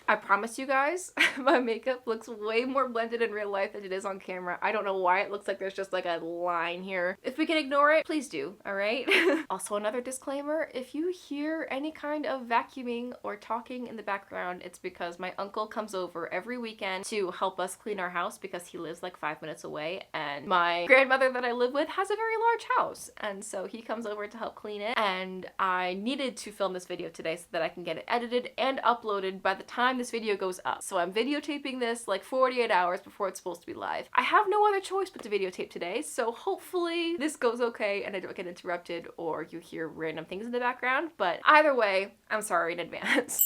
I promise you guys, my makeup looks way more blended in real life than it is on camera. I don't know why it looks like there's just like a line here. If we can ignore it, please do, all right? Also, another disclaimer, if you hear any kind of vacuuming or talking in the background, it's because my uncle comes over every weekend to help us clean our house because he lives like 5 minutes away, and my grandmother that I live with has a very large house, and so he comes over to help clean it, and I needed to film this video today so that I can get it edited and uploaded by the time this video goes up. So I'm videotaping this like 48 hours before it's supposed to be live. I have no other choice but to videotape today, so hopefully this goes okay and I don't get interrupted or you hear random things in the background, but either way, I'm sorry in advance.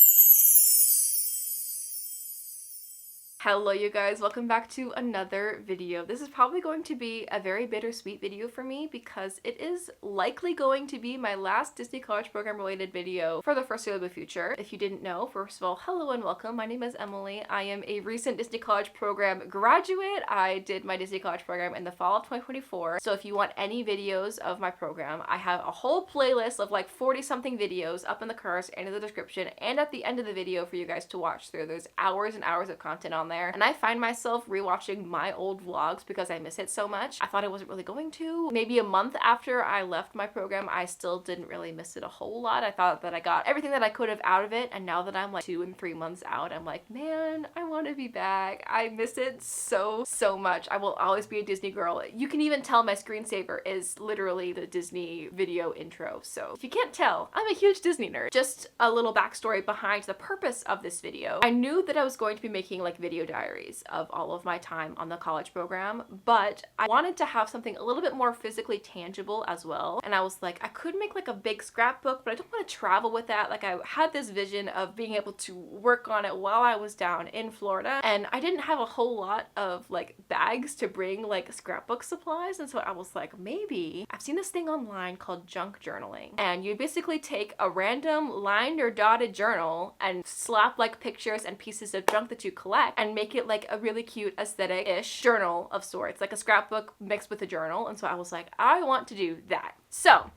Hello you guys, welcome back to another video. This is probably going to be a very bittersweet video for me because it is likely going to be my last Disney College Program related video for the foreseeable future. If you didn't know, first of all, hello and welcome. My name is Emily. I am a recent Disney College Program graduate. I did my Disney College Program in the fall of 2024. So if you want any videos of my program, I have a whole playlist of like 40 something videos up in the cards and in the description and at the end of the video for you guys to watch through. There's hours and hours of content on there. And I find myself rewatching my old vlogs because I miss it so much. I thought I wasn't really going to. Maybe a month after I left my program, I still didn't really miss it a whole lot. I thought that I got everything that I could have out of it, and now that I'm like 2 and 3 months out, I'm like, man, I want to be back. I miss it so much. I will always be a Disney girl. You can even tell my screensaver is literally the Disney video intro. So if you can't tell, I'm a huge Disney nerd. Just a little backstory behind the purpose of this video. I knew that I was going to be making like video diaries of all of my time on the college program, but I wanted to have something a little bit more physically tangible as well. And I was like, I could make like a big scrapbook, but I don't want to travel with that. Like I had this vision of being able to work on it while I was down in Florida, and I didn't have a whole lot of like bags to bring like scrapbook supplies. And so I was like, maybe I've seen this thing online called junk journaling, and you basically take a random lined or dotted journal and slap like pictures and pieces of junk that you collect and make it like a really cute aesthetic-ish journal of sorts, like a scrapbook mixed with a journal. And so I was like, I want to do that. So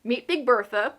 meet Big Bertha.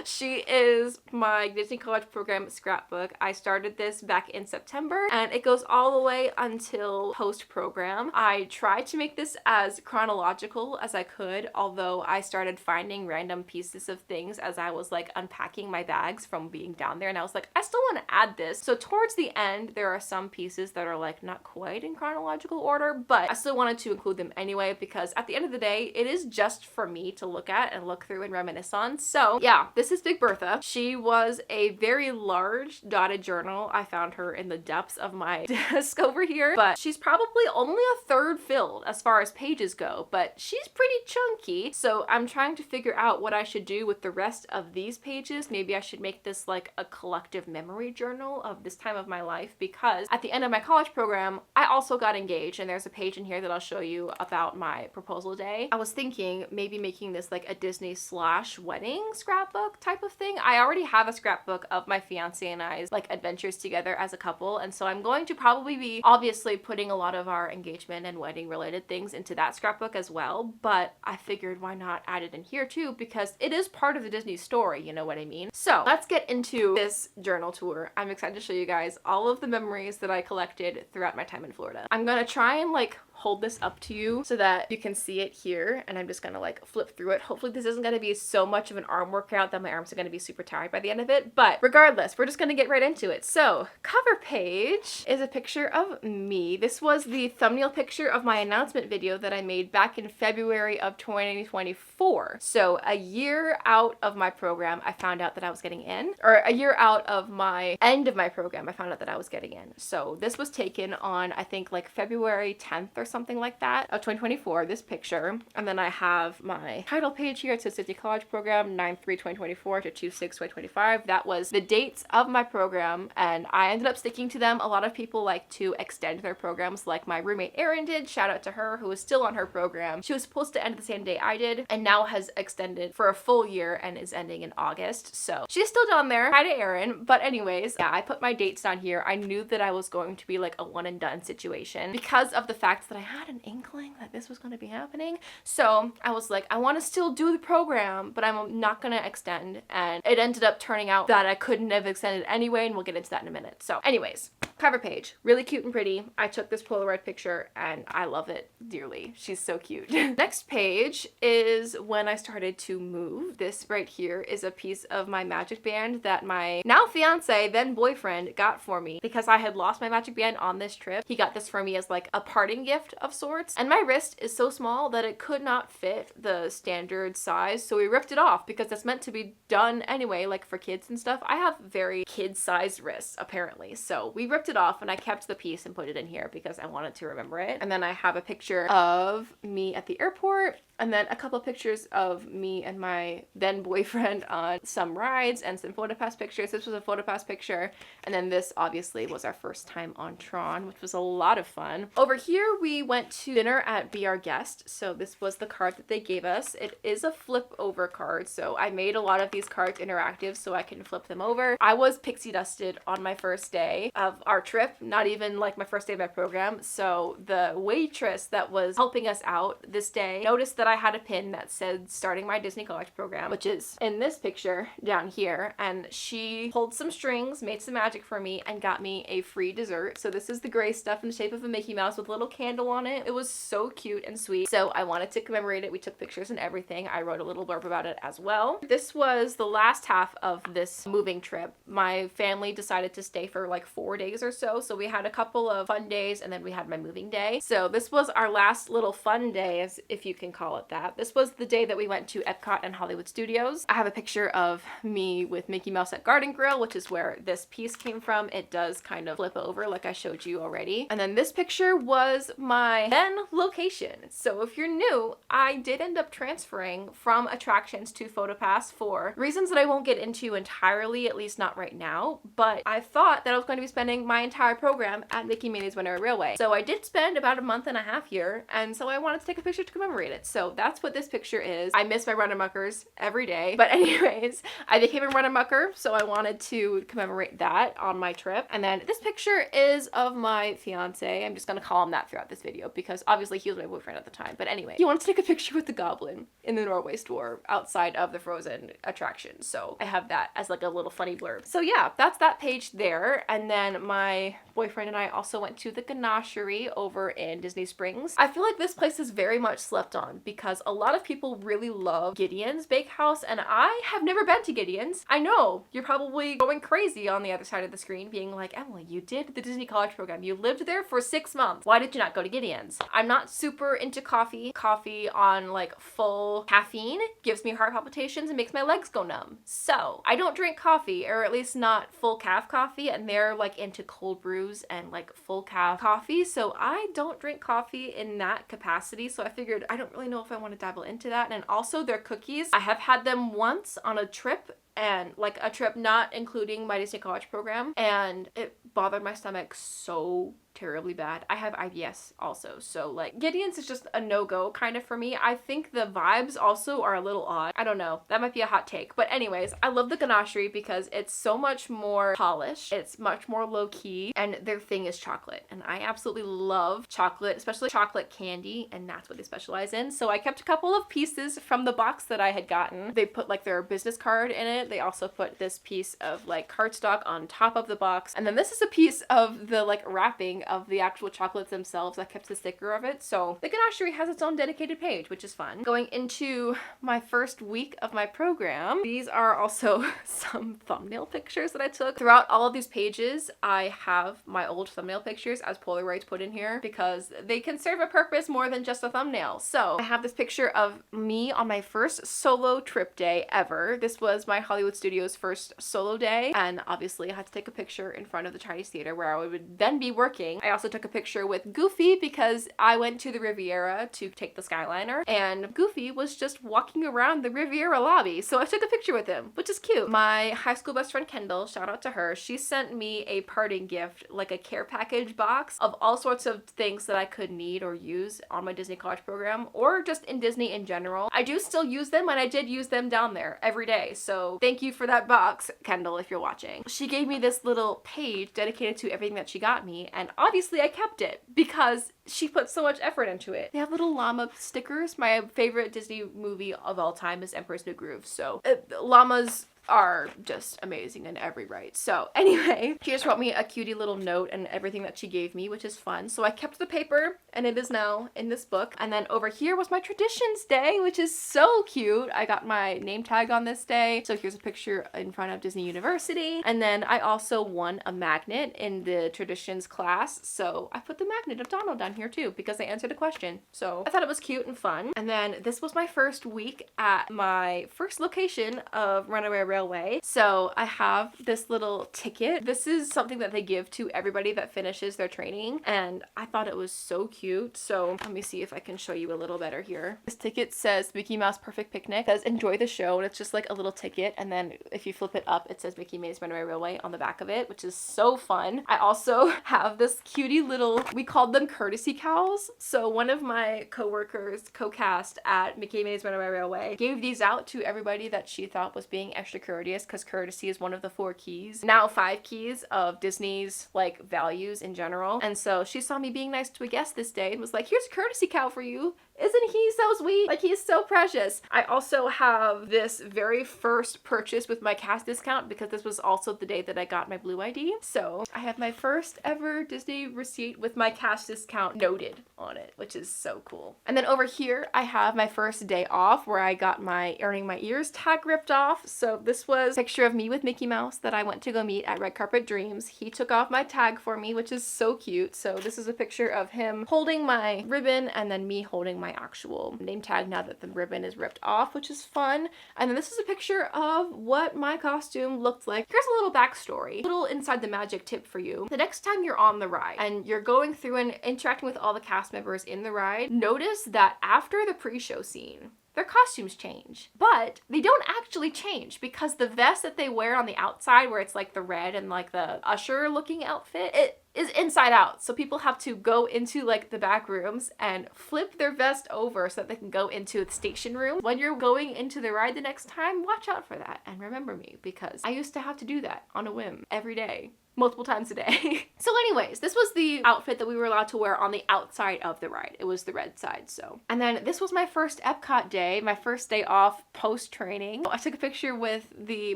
She is my Disney College Program scrapbook. I started this back in September and it goes all the way until post-program. I tried to make this as chronological as I could, although I started finding random pieces of things as I was like unpacking my bags from being down there, and I was like, I still want to add this. So towards the end, there are some pieces that are like not quite in chronological order, but I still wanted to include them anyway because at the end of the day, it is just for me to look at and look through and reminisce on. So yeah, this is Big Bertha. She was a very large dotted journal. I found her in the depths of my desk over here, but she's probably only a third filled as far as pages go, but she's pretty chunky. So I'm trying to figure out what I should do with the rest of these pages. Maybe I should make this like a collective memory journal of this time of my life, because at the end of my college program, I also got engaged, and there's a page in here that I'll show you about my proposal day. I was thinking maybe making this like a Disney / wedding scrapbook type of thing. I already have a scrapbook of my fiance and I's like adventures together as a couple, and so I'm going to probably be obviously putting a lot of our engagement and wedding related things into that scrapbook as well, but I figured why not add it in here too, because it is part of the Disney story, you know what I mean? So let's get into this journal tour. I'm excited to show you guys all of the memories that I collected throughout my time in Florida. I'm gonna try and like hold this up to you so that you can see it here, and I'm just gonna like flip through it. Hopefully this isn't gonna be so much of an arm workout that my arms are gonna be super tired by the end of it, but regardless, we're just gonna get right into it. So cover page is a picture of me. This was the thumbnail picture of my announcement video that I made back in February of 2024. So a year out of my program, I found out that I was getting in, or a year out of my end of my program, I found out that I was getting in. So this was taken on, I think like February 10th or something like that of 2024, this picture. And then I have my title page here. It says Disney College Program 9/3/2024 to 2/6/2025. That was the dates of my program, and I ended up sticking to them. A lot of people like to extend their programs, like my roommate Erin did. Shout out to her, who is still on her program. She was supposed to end the same day I did, and now has extended for a full year and is ending in August. So she's still down there. Hi to Erin. But anyways, yeah, I put my dates down here. I knew that I was going to be like a one and done situation because of the fact that but I had an inkling that this was going to be happening. So I was like, I want to still do the program, but I'm not going to extend. And it ended up turning out that I couldn't have extended anyway, and we'll get into that in a minute. So anyways, cover page, really cute and pretty. I took this Polaroid picture and I love it dearly. She's so cute. Next page is when I started to move. This right here is a piece of my magic band that my now fiance, then boyfriend, got for me because I had lost my magic band on this trip. He got this for me as like a parting gift of sorts, and my wrist is so small that it could not fit the standard size, so we ripped it off because it's meant to be done anyway, like for kids and stuff. I have very kid-sized wrists apparently, so we ripped it off and I kept the piece and put it in here because I wanted to remember it. And then I have a picture of me at the airport, and then a couple of pictures of me and my then boyfriend on some rides and some PhotoPass pictures. This was a PhotoPass picture. And then this obviously was our first time on Tron, which was a lot of fun. Over here, we went to dinner at Be Our Guest. So this was the card that they gave us. It is a flip over card. So I made a lot of these cards interactive so I can flip them over. I was pixie dusted on my first day of our trip, not even like my first day of my program. So the waitress that was helping us out this day noticed that I had a pin that said starting my Disney College program, which is in this picture down here, and she pulled some strings, made some magic for me, and got me a free dessert. So this is the gray stuff in the shape of a Mickey Mouse with a little candle on it. It was so cute and sweet, so I wanted to commemorate it. We took pictures and everything. I wrote a little blurb about it as well. This was the last half of this moving trip. My family decided to stay for like 4 days or so, so we had a couple of fun days and then we had my moving day. So this was our last little fun day, as if you can call it that. This was the day that we went to Epcot and Hollywood Studios. I have a picture of me with Mickey Mouse at Garden Grill, which is where this piece came from. It does kind of flip over like I showed you already. And then this picture was my then location. So if you're new, I did end up transferring from attractions to PhotoPass for reasons that I won't get into entirely, at least not right now, but I thought that I was going to be spending my entire program at Mickey Minnie's Winter Railway. So I did spend about a month and a half here, and so I wanted to take a picture to commemorate it. So that's what this picture is. I miss my Runner-Muckers every day, but anyways, I became a Runner-Mucker, so I wanted to commemorate that on my trip. And then this picture is of my fiance. I'm just gonna call him that throughout this video because obviously he was my boyfriend at the time, but anyway, he wanted to take a picture with the goblin in the Norway store outside of the Frozen attraction, so I have that as like a little funny blurb. So yeah, that's that page there. And then my boyfriend and I also went to the Ganachery over in Disney Springs. I feel like this place is very much slept on because a lot of people really love Gideon's Bakehouse, and I have never been to Gideon's. I know you're probably going crazy on the other side of the screen being like, Emily, you did the Disney College program. You lived there for 6 months. Why did you not go to Gideon's? I'm not super into coffee. Coffee on like full caffeine gives me heart palpitations and makes my legs go numb. So I don't drink coffee, or at least not full calf coffee, and they're like into cold brews and like full calf coffee. So I don't drink coffee in that capacity. So I figured I don't really know if I want to dabble into that. And also their cookies, I have had them once on a trip, and like a trip not including my Disney College program, and it bothered my stomach so terribly bad. I have IBS also, so like Gideon's is just a no-go kind of for me. I think the vibes also are a little odd. I don't know, that might be a hot take, but anyways, I love the Ganachery because it's so much more polished, it's much more low-key, and their thing is chocolate, and I absolutely love chocolate, especially chocolate candy, and that's what they specialize in. So I kept a couple of pieces from the box that I had gotten. They put like their business card in it. They also put this piece of like cardstock on top of the box, and then this is a piece of the like wrapping of the actual chocolates themselves that kept the sticker of it. So the Ganachery has its own dedicated page, which is fun. Going into my first week of my program, these are also some thumbnail pictures that I took. Throughout all of these pages, I have my old thumbnail pictures as Polaroids put in here because they can serve a purpose more than just a thumbnail. So I have this picture of me on my first solo trip day ever. This was my Hollywood Studios first solo day, and obviously I had to take a picture in front of the Chinese theater where I would then be working. I also took a picture with Goofy because I went to the Riviera to take the Skyliner, and Goofy was just walking around the Riviera lobby, so I took a picture with him, which is cute. My high school best friend Kendall, shout out to her, she sent me a parting gift, like a care package box of all sorts of things that I could need or use on my Disney College program, or just in Disney in general. I do still use them, and I did use them down there every day, so thank you for that box, Kendall, if you're watching. She gave me this little page dedicated to everything that she got me, and obviously I kept it because she put so much effort into it. They have little llama stickers. My favorite Disney movie of all time is Emperor's New Groove, so llamas are just amazing in every right. So anyway, she just wrote me a cutie little note and everything that she gave me, which is fun. So I kept the paper and it is now in this book. And then over here was my traditions day, which is so cute. I got my name tag on this day. So here's a picture in front of Disney University. And then I also won a magnet in the traditions class. So I put the magnet of Donald down here too because I answered a question. So I thought it was cute and fun. And then this was my first week at my first location of Runaway Railway. So I have this little ticket. This is something that they give to everybody that finishes their training, and I thought it was so cute. So let me see if I can show you a little better here. This ticket says Mickey Mouse Perfect Picnic. It says enjoy the show, and it's just like a little ticket, and then if you flip it up it says Mickey Mouse Runaway Railway on the back of it, which is so fun. I also have this cutie little, we called them courtesy cows. So one of my co-workers, co-cast at Mickey Mouse Runaway Railway, gave these out to everybody that she thought was being extra courteous, because courtesy is one of the 4 keys, now 5 keys of Disney's like values in general. And so she saw me being nice to a guest this day and was like, here's a courtesy cow for you. Isn't he so sweet? Like, he's so precious. I also have this very first purchase with my cast discount because this was also the day that I got my Blue ID. So I have my first ever Disney receipt with my cast discount noted on it, which is so cool. And then over here, I have my first day off where I got my earning my ears tag ripped off. So this was a picture of me with Mickey Mouse that I went to go meet at Red Carpet Dreams. He took off my tag for me, which is so cute. So this is a picture of him holding my ribbon and then me holding my actual name tag now that the ribbon is ripped off, which is fun. And then this is a picture of what my costume looked like. Here's a little backstory, a little inside the magic tip for you. The next time you're on the ride and you're going through and interacting with all the cast members in the ride, notice that after the pre-show scene, their costumes change, but they don't actually change because the vest that they wear on the outside, where it's like the red and like the usher looking outfit, it is inside out. So people have to go into like the back rooms and flip their vest over so that they can go into the station room. When you're going into the ride the next time, watch out for that and remember me, because I used to have to do that on a whim every day, multiple times a day. So anyways, this was the outfit that we were allowed to wear on the outside of the ride. It was the red side, so. And then this was my first Epcot day, my first day off post-training. I took a picture with the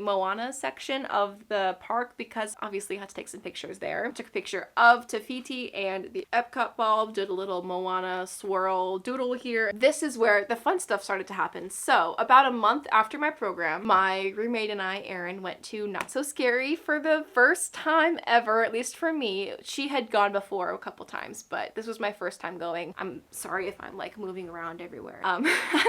Moana section of the park because obviously I had to take some pictures there. I took a picture of Tafiti and the Epcot bulb, did a little Moana swirl doodle here. This is where the fun stuff started to happen. So about a month after my program, my roommate and I, Erin, went to Not So Scary for the first time ever, at least for me. She had gone before a couple times, but this was my first time going. I'm sorry if I'm like moving around everywhere. I'm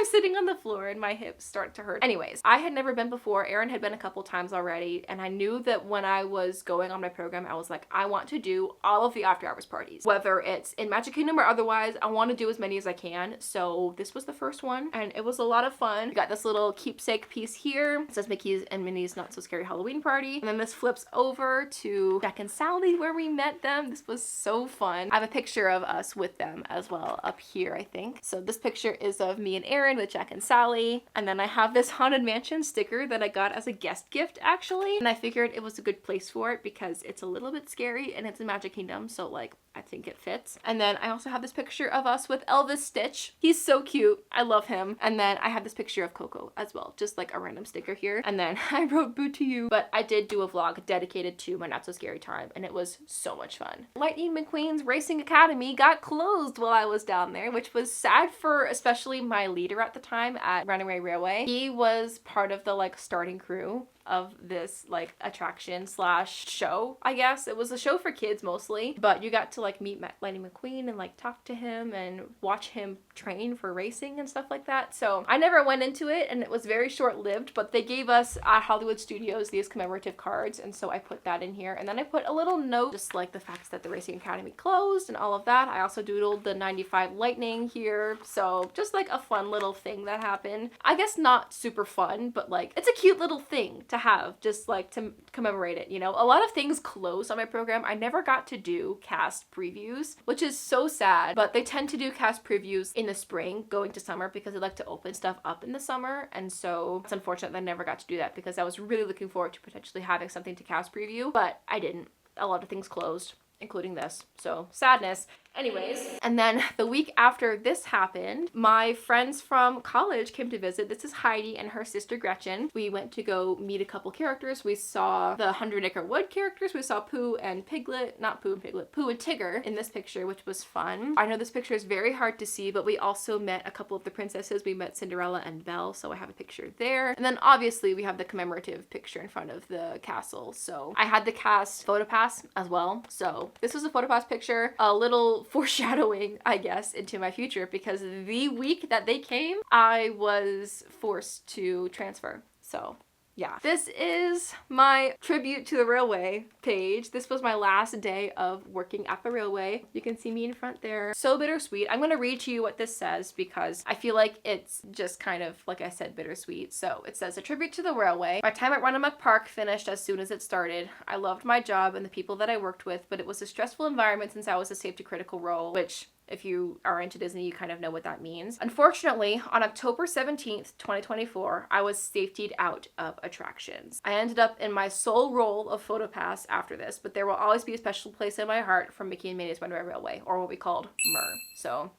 sitting on the floor and my hips start to hurt. Anyways, I had never been before. Erin had been a couple times already, and I knew that when I was going on my program, I was like, I want to do all of the after hours parties. Whether it's in Magic Kingdom or otherwise, I want to do as many as I can. So this was the first one, and it was a lot of fun. We got this little keepsake piece here. It says Mickey's and Minnie's Not So Scary Halloween Party. And then this flips over to Jack and Sally where we met them. This was so fun. I have a picture of us with them as well up here, I think. So this picture is of me and Erin with Jack and Sally. And then I have this Haunted Mansion sticker that I got as a guest gift actually. And I figured it was a good place for it because it's a little bit scary and it's in Magic Kingdom. So like, I think it fits. And then I also have this picture of us with Elvis Stitch. He's so cute. I love him. And then I have this picture of Coco as well, just like a random sticker here. And then I wrote boo to you, but I did do a vlog dedicated to my Not So Scary time, and it was so much fun. Lightning McQueen's Racing Academy got closed while I was down there, which was sad for especially my leader at the time at Runaway Railway. He was part of the like starting crew of this like attraction slash show, I guess. It was a show for kids mostly, but you got to like meet Lightning McQueen and like talk to him and watch him train for racing and stuff like that. So I never went into it and it was very short-lived, but they gave us at Hollywood Studios these commemorative cards, and so I put that in here. And then I put a little note just like the fact that the Racing Academy closed and all of that. I also doodled the 95 Lightning here, so just like a fun little thing that happened. I guess not super fun, but like it's a cute little thing to have just like to commemorate it, you know? A lot of things closed on my program. I never got to do cast previews, which is so sad, but they tend to do cast previews in the spring going to summer because they like to open stuff up in the summer. And so it's unfortunate that I never got to do that because I was really looking forward to potentially having something to cast preview, but I didn't. A lot of things closed, including this. So sadness. Anyways, and then the week after this happened, my friends from college came to visit. This is Heidi and her sister Gretchen. We went to go meet a couple characters. We saw the 100 Acre Wood characters. We saw Pooh and Piglet, not Pooh and Piglet, Pooh and Tigger in this picture, which was fun. I know this picture is very hard to see, but we also met a couple of the princesses. We met Cinderella and Belle, so I have a picture there. And then obviously we have the commemorative picture in front of the castle. So I had the cast photo pass as well. So this was a photo pass picture, a little foreshadowing, I guess, into my future, because the week that they came, I was forced to transfer. So yeah, this is my tribute to the railway page. This was my last day of working at the railway. You can see me in front there. So bittersweet. I'm going to read to you what this says because I feel like it's just kind of, like I said, bittersweet. So it says, a tribute to the railway. My time at Runamuck Park finished as soon as it started. I loved my job and the people that I worked with, but it was a stressful environment since I was a safety critical role, which if you are into Disney, you kind of know what that means. Unfortunately, on October 17th, 2024, I was safetied out of attractions. I ended up in my sole role of PhotoPass after this, but there will always be a special place in my heart for Mickey and Minnie's Runaway Railway, or what we called MER. So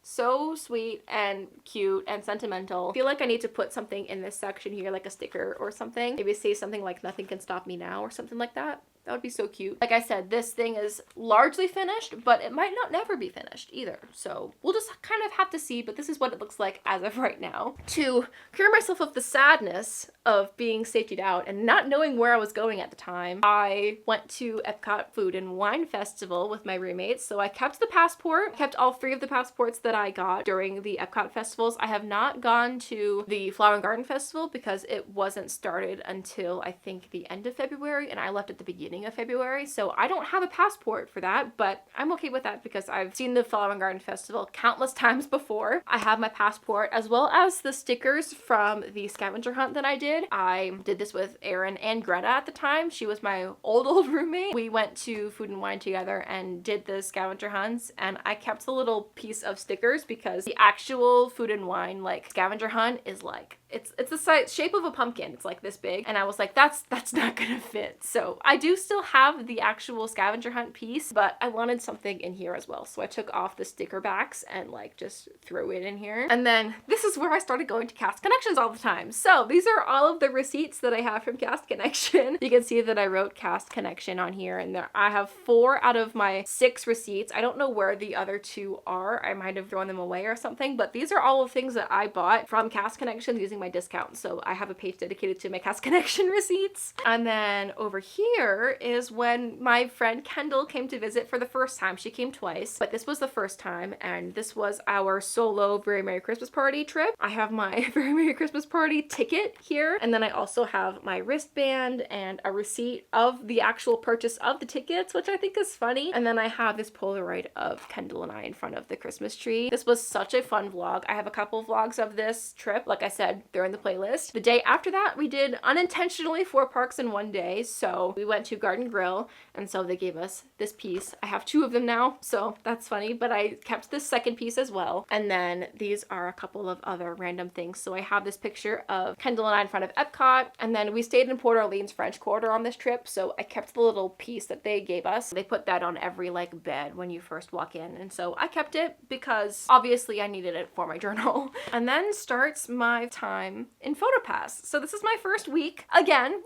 sweet and cute and sentimental. I feel like I need to put something in this section here, like a sticker or something. Maybe say something like "Nothing Can Stop Me Now" or something like that. That would be so cute. Like I said, this thing is largely finished, but it might not never be finished either. So we'll just kind of have to see, but this is what it looks like as of right now. To cure myself of the sadness of being safetied out and not knowing where I was going at the time, I went to Epcot Food and Wine Festival with my roommates. So I kept the passport, kept all 3 of the passports that I got during the Epcot festivals. I have not gone to the Flower and Garden Festival because it wasn't started until I think the end of February, and I left at the beginning of February, so I don't have a passport for that, but I'm okay with that because I've seen the Flower and Garden Festival countless times before. I have my passport as well as the stickers from the scavenger hunt that I did. I did this with Erin and Greta at the time. She was my old roommate. We went to Food and Wine together and did the scavenger hunts, and I kept the little piece of stickers because the actual Food and Wine like scavenger hunt is like it's the size shape of a pumpkin. It's like this big, and I was like, that's not gonna fit. So I do still have the actual scavenger hunt piece, but I wanted something in here as well, so I took off the sticker backs and like just threw it in here. And then this is where I started going to Cast Connections all the time. So these are all of the receipts that I have from Cast Connection. You can see that I wrote Cast Connection on here, and there I have 4 out of my 6 receipts. I don't know where the other 2 are. I might have thrown them away or something, but these are all the things that I bought from Cast Connections using my discount. So I have a page dedicated to my Cast Connection receipts. And then over here is when my friend Kendall came to visit for the first time. She came twice, but this was the first time, and this was our solo Very Merry Christmas Party trip. I have my Very Merry Christmas Party ticket here, and then I also have my wristband and a receipt of the actual purchase of the tickets, which I think is funny. And then I have this Polaroid of Kendall and I in front of the Christmas tree. This was such a fun vlog. I have a couple of vlogs of this trip. Like I said, they're in the playlist. The day after that, we did unintentionally 4 parks in one day. So we went to Garden Grill, and so they gave us this piece. I have 2 of them now, so that's funny, but I kept this second piece as well. And then these are a couple of other random things. So I have this picture of Kendall and I in front of Epcot, and then we stayed in Port Orleans French Quarter on this trip, so I kept the little piece that they gave us. They put that on every like bed when you first walk in, and so I kept it because obviously I needed it for my journal. And then starts my time in PhotoPass. So this is my first week again.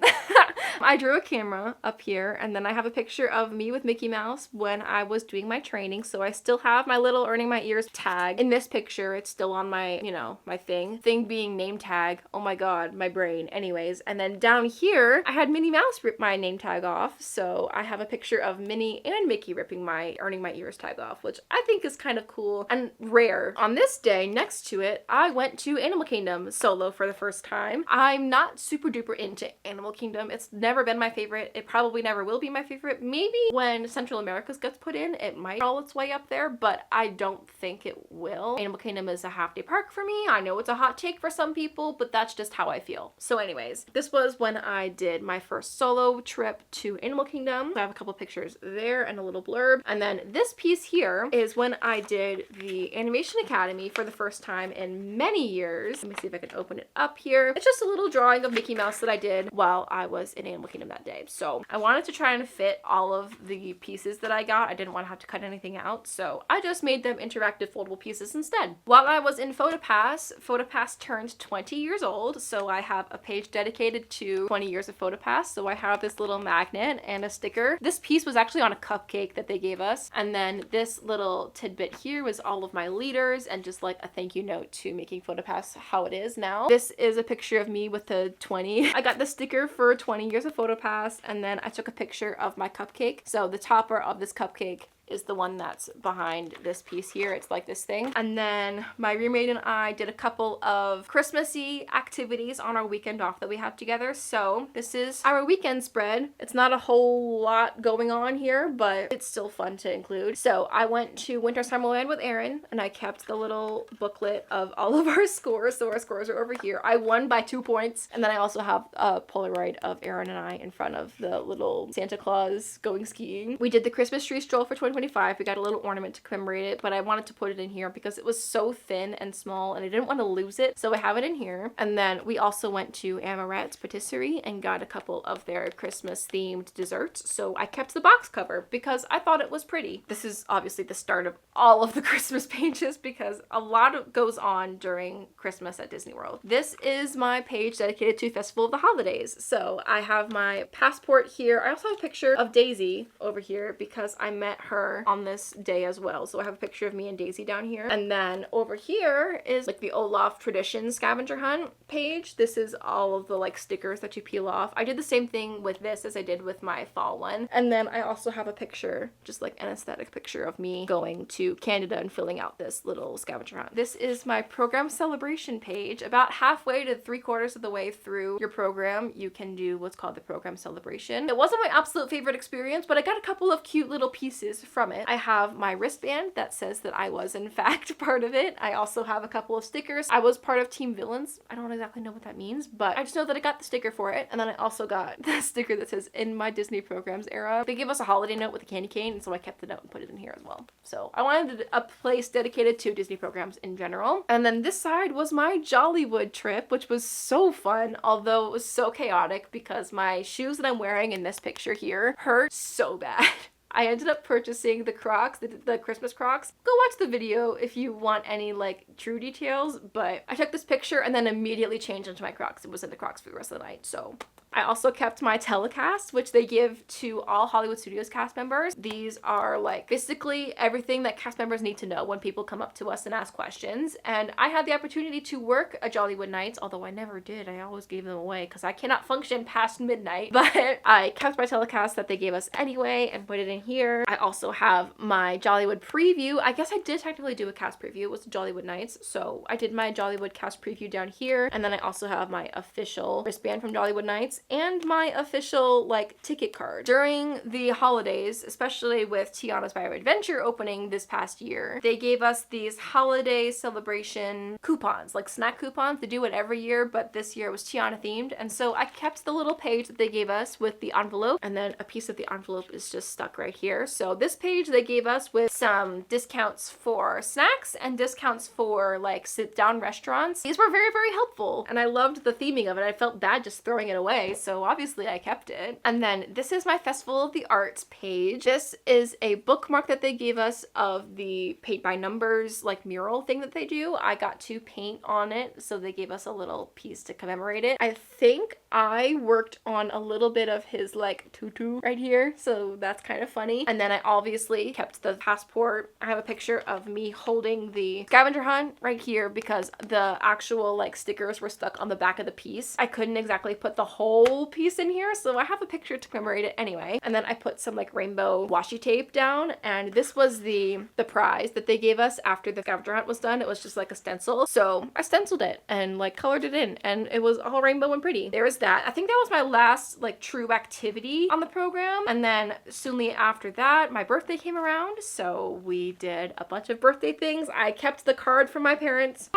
I drew a camera up here, and then I have a picture of me with Mickey Mouse when I was doing my training. So I still have my little Earning My Ears tag. In this picture, it's still on my, you know, my thing being name tag. Oh my god, my brain. Anyways, and then down here, I had Minnie Mouse rip my name tag off. So I have a picture of Minnie and Mickey ripping my Earning My Ears tag off, which I think is kind of cool and rare. On this day, next to it, I went to Animal Kingdom solo for the first time. I'm not super duper into Animal Kingdom. It's never been my favorite. It probably probably never will be my favorite. Maybe when Central America's gets put in, it might all its way up there, but I don't think it will. Animal Kingdom is a half-day park for me. I know it's a hot take for some people, but that's just how I feel. So anyways, this was when I did my first solo trip to Animal Kingdom. I have a couple pictures there and a little blurb. And then this piece here is when I did the Animation Academy for the first time in many years. Let me see if I can open it up here. It's just a little drawing of Mickey Mouse that I did while I was in Animal Kingdom that day. So I wanted to try and fit all of the pieces that I got. I didn't want to have to cut anything out, so I just made them interactive foldable pieces instead. While I was in PhotoPass turned 20 years old, so I have a page dedicated to 20 years of PhotoPass. So I have this little magnet and a sticker. This piece was actually on a cupcake that they gave us, and then this little tidbit here was all of my leaders and just like a thank you note to making PhotoPass how it is now. This is a picture of me with the 20. I got the sticker for 20 years of PhotoPass, and then I took a picture of my cupcake. So the topper of this cupcake is the one that's behind this piece here. It's like this thing. And then my roommate and I did a couple of Christmassy activities on our weekend off that we had together. So this is our weekend spread. It's not a whole lot going on here, but it's still fun to include. So I went to Winter Wonderland with Erin, and I kept the little booklet of all of our scores. So our scores are over here. I won by 2 points. And then I also have a Polaroid of Erin and I in front of the little Santa Claus going skiing. We did the Christmas tree stroll for 2025. We got a little ornament to commemorate it, but I wanted to put it in here because it was so thin and small and I didn't want to lose it, so I have it in here. And then we also went to Amaret's Patisserie and got a couple of their Christmas themed desserts, so I kept the box cover because I thought it was pretty. This is obviously the start of all of the Christmas pages because a lot goes on during Christmas at Disney World. This is my page dedicated to Festival of the Holidays. So I have my passport here. I also have a picture of Daisy over here because I met her on this day as well. So I have a picture of me and Daisy down here. And then over here is like the Olaf Tradition scavenger hunt page. This is all of the like stickers that you peel off. I did the same thing with this as I did with my fall one. And then I also have a picture, just like an aesthetic picture of me going to Canada and filling out this little scavenger hunt. This is my program celebration page. About halfway to 3/4 of the way through your program, you can do what's called the program celebration. It wasn't my absolute favorite experience, but I got a couple of cute little pieces from it. I have my wristband that says that I was in fact part of it. I also have a couple of stickers. I was part of Team Villains. I don't exactly know what that means, but I just know that I got the sticker for it. And then I also got the sticker that says in my Disney programs era. They gave us a holiday note with a candy cane, and so I kept the note and put it in here as well. So I wanted a place dedicated to Disney programs in general. And then this side was my Jollywood trip, which was so fun, although it was so chaotic because my shoes that I'm wearing in this picture here hurt so bad. I ended up purchasing the Crocs, the Christmas Crocs. Go watch the video if you want any like true details, but I took this picture and then immediately changed into my Crocs and was in the Crocs for the rest of the night. So I also kept my telecast, which they give to all Hollywood Studios cast members. These are like basically everything that cast members need to know when people come up to us and ask questions. And I had the opportunity to work a Jollywood Nights, although I never did. I always gave them away because I cannot function past midnight. But I kept my telecast that they gave us anyway and put it in here. I also have my Jollywood preview. I guess I did technically do a cast preview. It was Jollywood Nights. So I did my Jollywood cast preview down here. And then I also have my official wristband from Jollywood Nights and my official like ticket card. During the holidays, especially with Tiana's Bio Adventure opening this past year, they gave us these holiday celebration coupons, like snack coupons. They do it every year, but this year it was Tiana themed. And so I kept the little page that they gave us with the envelope, and then a piece of the envelope is just stuck right here. So this page they gave us with some discounts for snacks and discounts for like sit down restaurants. These were very, very helpful. And I loved the theming of it. I felt bad just throwing it away. So obviously I kept it. And then this is my Festival of the Arts page. This is a bookmark that they gave us of the paint by numbers like mural thing that they do. I got to paint on it, so they gave us a little piece to commemorate it. I think I worked on a little bit of his like tutu right here, so that's kind of funny. And then I obviously kept the passport. I have a picture of me holding the scavenger hunt right here because the actual like stickers were stuck on the back of the piece. I couldn't exactly put the whole piece in here, so I have a picture to commemorate it anyway. And then I put some like rainbow washi tape down, and this was the prize that they gave us after the scavenger hunt was done. It was just like a stencil, so I stenciled it and like colored it in, and it was all rainbow and pretty. There was that. I think that was my last like true activity on the program. And then soonly after that, my birthday came around, so we did a bunch of birthday things. I kept the card from my parents.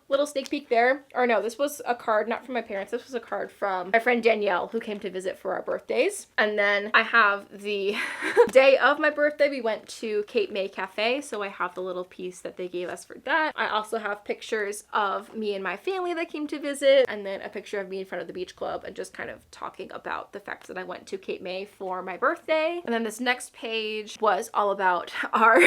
Little sneak peek there. Or no, this was a card not from my parents. This was a card from my friend Danielle, who came to visit for our birthdays. And then I have the day of my birthday, we went to Cape May Cafe, so I have the little piece that they gave us for that. I also have pictures of me and my family that came to visit, and then a picture of me in front of the beach club and just kind of talking about the fact that I went to Cape May for my birthday. And then this next page was all about our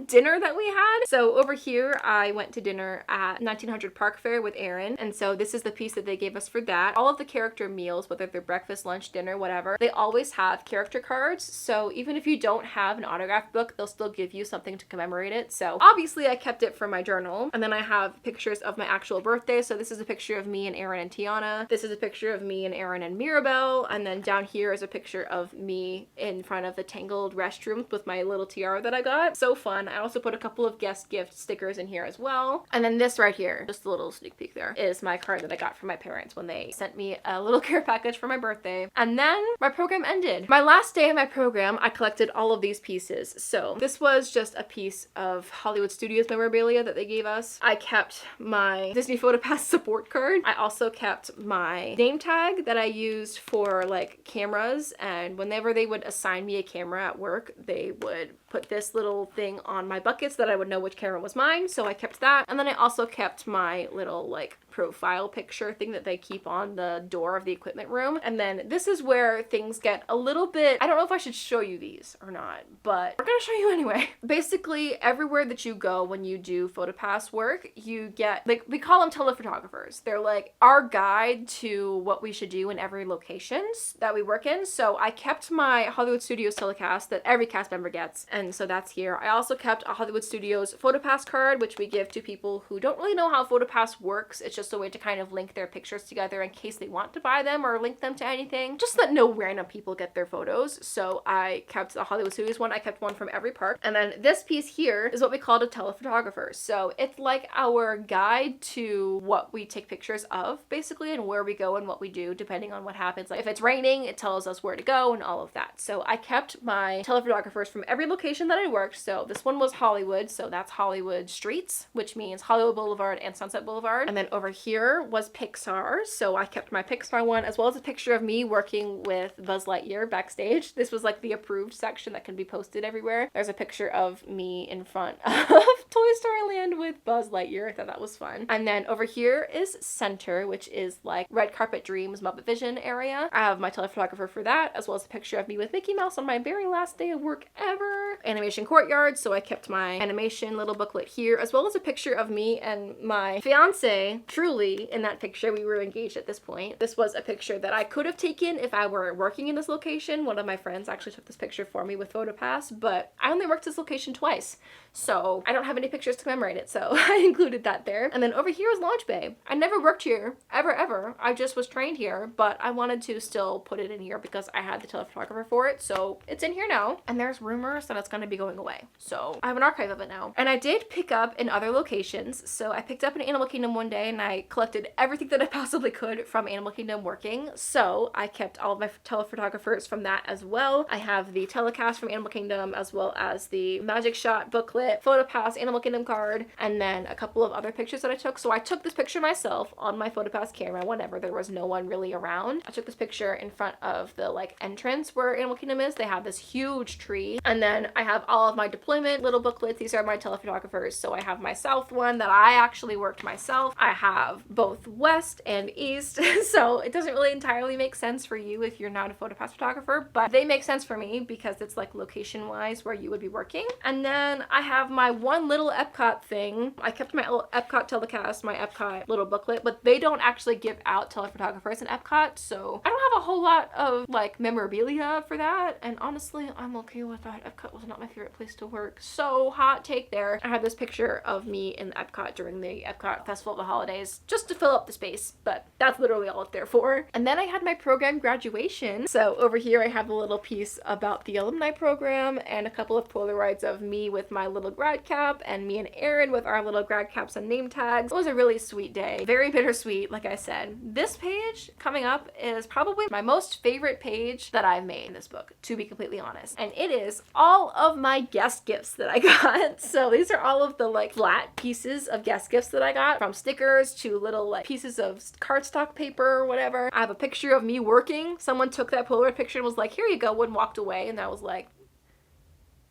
dinner that we had. So over here, I went to dinner at 1900 Park Fair with Erin, and so this is the piece that they gave us for that. All of the character meals, whether they're breakfast, lunch, dinner, whatever, they always have character cards, so even if you don't have an autograph book, they'll still give you something to commemorate it. So obviously I kept it for my journal. And then I have pictures of my actual birthday. So this is a picture of me and Erin and Tiana. This is a picture of me and Erin and Mirabelle. And then down here is a picture of me in front of the Tangled restrooms with my little tiara that I got. So fun. I also put a couple of guest gift stickers in here as well. And then this right here, just a little sneak peek there, is my card that I got from my parents when they sent me a little care package for my birthday. And then my program ended. My last day of my program, I collected all of these pieces. So this was just a piece of Hollywood Studios memorabilia that they gave us. I kept my Disney PhotoPass support card. I also kept my name tag that I used for like cameras, and whenever they would assign me a camera at work, they would put this little thing on my buckets that I would know which camera was mine, so I kept that. And then I also kept my little like profile picture thing that they keep on the door of the equipment room. And then this is where things get a little bit, I don't know if I should show you these or not, but we're gonna show you anyway. Basically, everywhere that you go when you do PhotoPass work, you get, like, we call them telephotographers. They're like our guide to what we should do in every locations that we work in. So I kept my Hollywood Studios telecast that every cast member gets, and so that's here. I also kept a Hollywood Studios PhotoPass card, which we give to people who don't really know how PhotoPass works. It's just a way to kind of link their pictures together in case they want to buy them or link them to anything, just that no random people get their photos. So I kept the Hollywood Studios one. I kept one from every park. And then this piece here is what we called a telephotographer. So it's like our guide to what we take pictures of, basically, and where we go and what we do depending on what happens. Like if it's raining, it tells us where to go and all of that. So I kept my telephotographers from every location that I worked. So this one was Hollywood, so that's Hollywood Streets, which means Hollywood Boulevard and Sunset Boulevard. And then over here was Pixar, so I kept my Pixar one, as well as a picture of me working with Buzz Lightyear backstage. This was like the approved section that can be posted everywhere. There's a picture of me in front of Toy Story Land with Buzz Lightyear. I thought that was fun. And then over here is Center, which is like Red Carpet Dreams, Muppet Vision area. I have my telephotographer for that, as well as a picture of me with Mickey Mouse on my very last day of work ever. Animation Courtyard, so I kept my animation little booklet here, as well as a picture of me and my fiance, Truly. In that picture, we were engaged at this point. This was a picture that I could have taken if I were working in this location. One of my friends actually took this picture for me with PhotoPass, but I only worked this location twice, so I don't have any pictures to commemorate it, so I included that there. And then over here is Launch Bay. I never worked here, ever. I just was trained here, but I wanted to still put it in here because I had the telephotographer for it, so it's in here now. And there's rumors that it's going to be going away, so I have an archive of it now. And I did pick up in other locations, so I picked up in Animal Kingdom one day and I collected everything that I possibly could from Animal Kingdom working, so I kept all of my telephotographers from that as well. I have the telecast from Animal Kingdom, as well as the Magic Shot booklet, PhotoPass, Animal Kingdom card, and then a couple of other pictures that I took. So I took this picture myself on my PhotoPass camera whenever there was no one really around. I took this picture in front of the like entrance where Animal Kingdom is. They have this huge tree, and then I have all of my deployment little booklets. These are my telephotographers. So I have my South one that I actually worked myself. I have both West and East. So it doesn't really entirely make sense for you if you're not a photopass photographer, but they make sense for me because it's like location wise where you would be working. And then I have my one little Epcot thing. I kept my Epcot telecast, my Epcot little booklet, but they don't actually give out telephotographers in Epcot, so I don't have a whole lot of like memorabilia for that, and honestly I'm okay with that. Epcot was not my favorite place to work, so hot take there. I have this picture of me in Epcot during the Epcot Festival of the Holidays just to fill up the space, but that's literally all it's there for. And then I had my program graduation, so over here I have a little piece about the alumni program and a couple of Polaroids of me with my little grad cap and me and Erin with our little grad caps and name tags. It was a really sweet day, very bittersweet. Like I said, this page coming up is probably my most favorite page that I've made in this book, to be completely honest, and it is all of my guest gifts that I got. So these are all of the like flat pieces of guest gifts that I got, from stickers to little like pieces of cardstock paper or whatever. I have a picture of me working. Someone took that Polaroid picture and was like, here you go, and walked away, and I was like,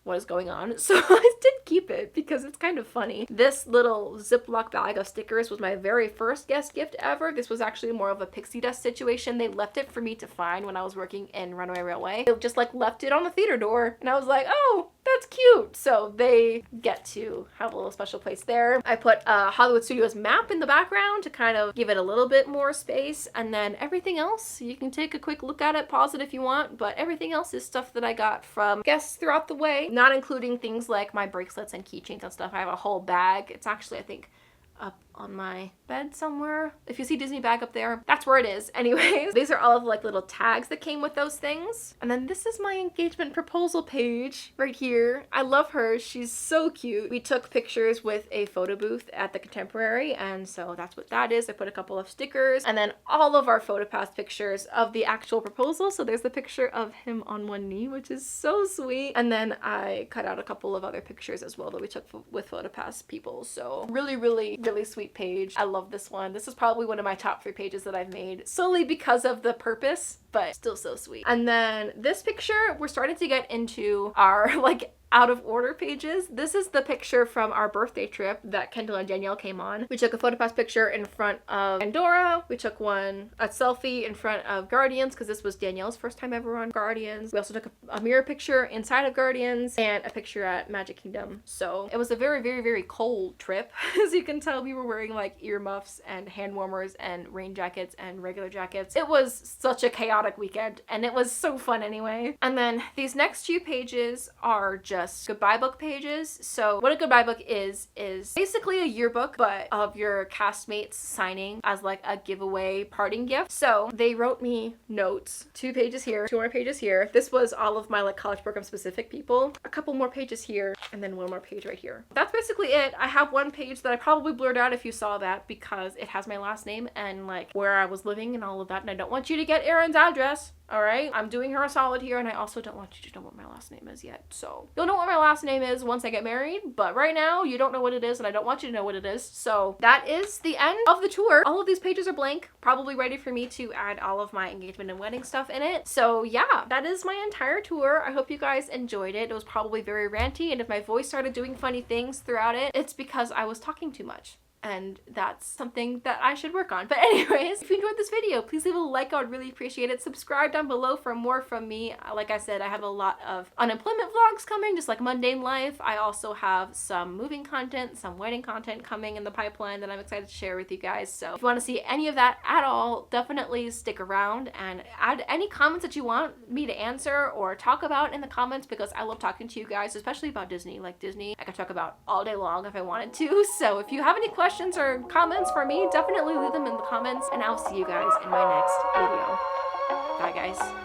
what is going on? So I did keep it because it's kind of funny. This little Ziploc bag of stickers was my very first guest gift ever. This was actually more of a pixie dust situation. They left it for me to find when I was working in Runaway Railway. They just like left it on the theater door, and I was like, oh, that's cute. So they get to have a little special place there. I put a Hollywood Studios map in the background to kind of give it a little bit more space, and then everything else, you can take a quick look at it, pause it if you want, but everything else is stuff that I got from guests throughout the way, not including things like my bracelets and keychains and stuff. I have a whole bag. It's actually, I think, up on my bed somewhere. If you see Disney bag up there, that's where it is. Anyways, these are all of like little tags that came with those things. And then this is my engagement proposal page right here. I love her. She's so cute. We took pictures with a photo booth at the Contemporary, and so that's what that is. I put a couple of stickers and then all of our PhotoPass pictures of the actual proposal. So there's the picture of him on one knee, which is so sweet. And then I cut out a couple of other pictures as well that we took with PhotoPass people. So really, really, really sweet page. I love this one. This is probably one of my top 3 pages that I've made, solely because of the purpose, but still so sweet. And then this picture, we're starting to get into our like out of order pages. This is the picture from our birthday trip that Kendall and Danielle came on. We took a PhotoPass picture in front of Pandora. We took a selfie in front of Guardians because this was Danielle's first time ever on Guardians. We also took a mirror picture inside of Guardians and a picture at Magic Kingdom. So it was a very, very, very cold trip. As you can tell, we were wearing like earmuffs and hand warmers and rain jackets and regular jackets. It was such a chaotic weekend, and it was so fun anyway. And then these next few pages are just goodbye book pages. So what a goodbye book is basically a yearbook, but of your castmates signing as like a giveaway parting gift. So they wrote me notes, 2 pages here, 2 more pages here. This was all of my like college program specific people, a couple more pages here, and then 1 more page right here. That's basically it. I have 1 page that I probably blurred out if you saw that because it has my last name and like where I was living and all of that, and I don't want you to get Erin's address. All right, I'm doing her a solid here, and I also don't want you to know what my last name is yet. So you'll know what my last name is once I get married, but right now you don't know what it is, and I don't want you to know what it is. So that is the end of the tour. All of these pages are blank, probably ready for me to add all of my engagement and wedding stuff in it. So yeah, that is my entire tour. I hope you guys enjoyed it. It was probably very ranty, and if my voice started doing funny things throughout it, it's because I was talking too much. And that's something that I should work on. But anyways, if you enjoyed this video, please leave a like. I would really appreciate it. Subscribe down below for more from me. Like I said, I have a lot of unemployment vlogs coming, just like mundane life. I also have some moving content, some wedding content coming in the pipeline that I'm excited to share with you guys. So if you want to see any of that at all, definitely stick around and add any comments that you want me to answer or talk about in the comments, because I love talking to you guys, especially about Disney. Like Disney, I could talk about all day long if I wanted to. So if you have any questions or comments for me, definitely leave them in the comments, and I'll see you guys in my next video. Bye guys.